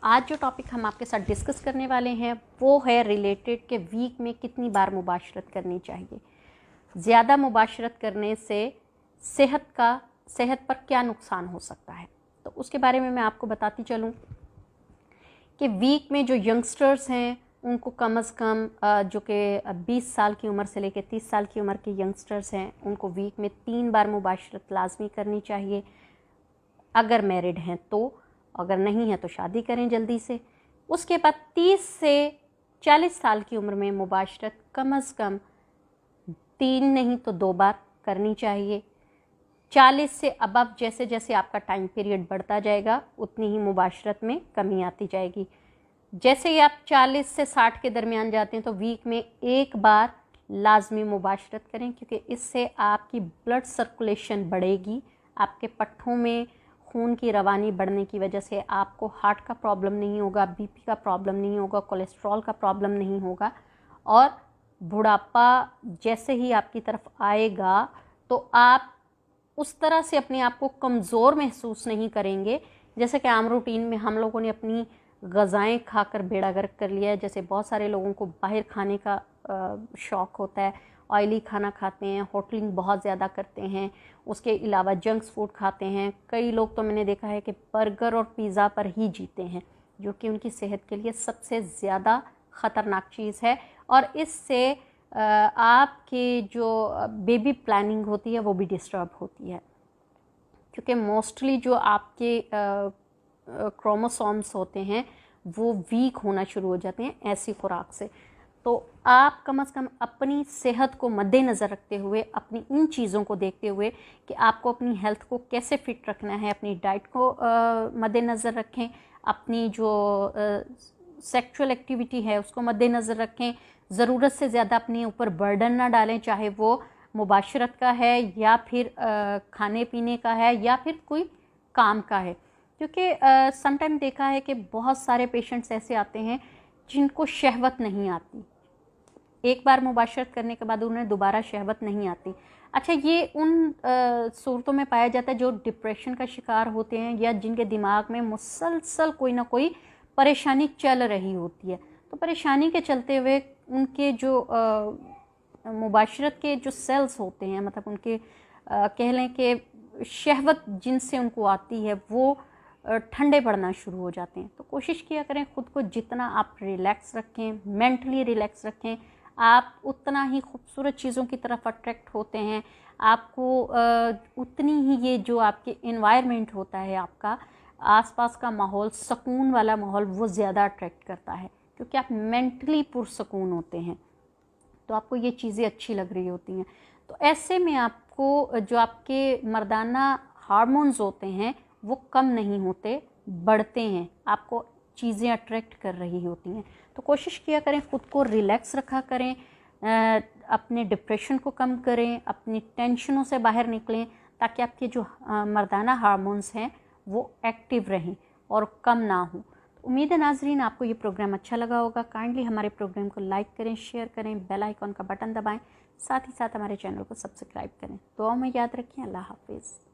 आज जो टॉपिक हम आपके साथ डिस्कस करने वाले हैं वो है रिलेटेड कि वीक में कितनी बार मुबाशरत करनी चाहिए। ज़्यादा मुबाशरत करने से सेहत पर क्या नुकसान हो सकता है, तो उसके बारे में मैं आपको बताती चलूँ कि वीक में जो यंगस्टर्स हैं उनको कम से कम जो कि 20 साल की उम्र से लेकर 30 साल की उम्र के यंगस्टर्स हैं उनको वीक में 3 बार मुबाशरत लाजमी करनी चाहिए, अगर मैरिड हैं तो। अगर नहीं है तो शादी करें जल्दी से। उसके बाद 30 से 40 साल की उम्र में मुबाशरत कम से कम 3 नहीं तो 2 बार करनी चाहिए। 40 से अबव जैसे जैसे आपका टाइम पीरियड बढ़ता जाएगा उतनी ही मुबाशरत में कमी आती जाएगी। जैसे ही आप 40 से 60 के दरमियान जाते हैं तो वीक में 1 बार लाजमी मुबाशरत करें, क्योंकि इससे आपकी ब्लड सर्कुलेशन बढ़ेगी। आपके पट्ठों में खून की रवानी बढ़ने की वजह से आपको हार्ट का प्रॉब्लम नहीं होगा, बीपी का प्रॉब्लम नहीं होगा, कोलेस्ट्रॉल का प्रॉब्लम नहीं होगा। और बुढ़ापा जैसे ही आपकी तरफ आएगा तो आप उस तरह से अपने आप को कमज़ोर महसूस नहीं करेंगे जैसे कि आम रूटीन में हम लोगों ने अपनी ग़ज़ाएँ खाकर बेड़ा गर्क कर लिया है। जैसे बहुत सारे लोगों को बाहर खाने का शौक़ होता है, ऑयली खाना खाते हैं, होटलिंग बहुत ज़्यादा करते हैं, उसके अलावा जंक्स फूड खाते हैं। कई लोग तो मैंने देखा है कि बर्गर और पिज़्ज़ा पर ही जीते हैं, जो कि उनकी सेहत के लिए सबसे ज़्यादा ख़तरनाक चीज़ है। और इससे आपकी जो बेबी प्लानिंग होती है वो भी डिस्टर्ब होती है, क्योंकि मोस्टली जो आपके क्रोमोसोम्स होते हैं वो वीक होना शुरू हो जाते हैं ऐसी खुराक से। तो आप कम से कम अपनी सेहत को मद्देनज़र रखते हुए, अपनी इन चीज़ों को देखते हुए कि आपको अपनी हेल्थ को कैसे फिट रखना है, अपनी डाइट को मद्देनज़र रखें, अपनी जो सेक्सुअल एक्टिविटी है उसको मद्देनज़र रखें। ज़रूरत से ज़्यादा अपने ऊपर बर्डन ना डालें, चाहे वो मुबाशरत का है या फिर खाने पीने का है या फिर कोई काम का है। क्योंकि समटाइम देखा है कि बहुत सारे पेशेंट्स ऐसे आते हैं जिनको शहवत नहीं आती, एक बार मुबाशरत करने के बाद उन्हें दोबारा शहवत नहीं आती। अच्छा, ये उन सूरतों में पाया जाता है जो डिप्रेशन का शिकार होते हैं या जिनके दिमाग में मुसलसल कोई ना कोई परेशानी चल रही होती है। तो परेशानी के चलते हुए उनके जो मुबाशरत के जो सेल्स होते हैं, मतलब उनके कह लें कि शहवत जिनसे उनको आती है वो ठंडे पड़ना शुरू हो जाते हैं। तो कोशिश किया करें ख़ुद को जितना आप रिलैक्स रखें, मेंटली रिलैक्स रखें, आप उतना ही खूबसूरत चीज़ों की तरफ अट्रैक्ट होते हैं। आपको उतनी ही ये जो आपके एनवायरनमेंट होता है, आपका आसपास का माहौल, सुकून वाला माहौल, वो ज़्यादा अट्रैक्ट करता है, क्योंकि आप मेंटली पुरसकून होते हैं तो आपको ये चीज़ें अच्छी लग रही होती हैं। तो ऐसे में आपको जो आपके मर्दाना हार्मोन्स होते हैं वो कम नहीं होते, बढ़ते हैं, आपको चीज़ें अट्रैक्ट कर रही होती हैं। तो कोशिश किया करें ख़ुद को रिलैक्स रखा करें, अपने डिप्रेशन को कम करें, अपनी टेंशनों से बाहर निकलें, ताकि आपके जो मर्दाना हार्मोन्स हैं वो एक्टिव रहें और कम ना हो। तो उम्मीद है नाजरीन आपको ये प्रोग्राम अच्छा लगा होगा। काइंडली हमारे प्रोग्राम को लाइक करें, शेयर करें, बेल आइकॉन का बटन दबाएं, साथ ही साथ हमारे चैनल को सब्सक्राइब करें। दुआ में याद रखें। अल्लाह हाफिज़।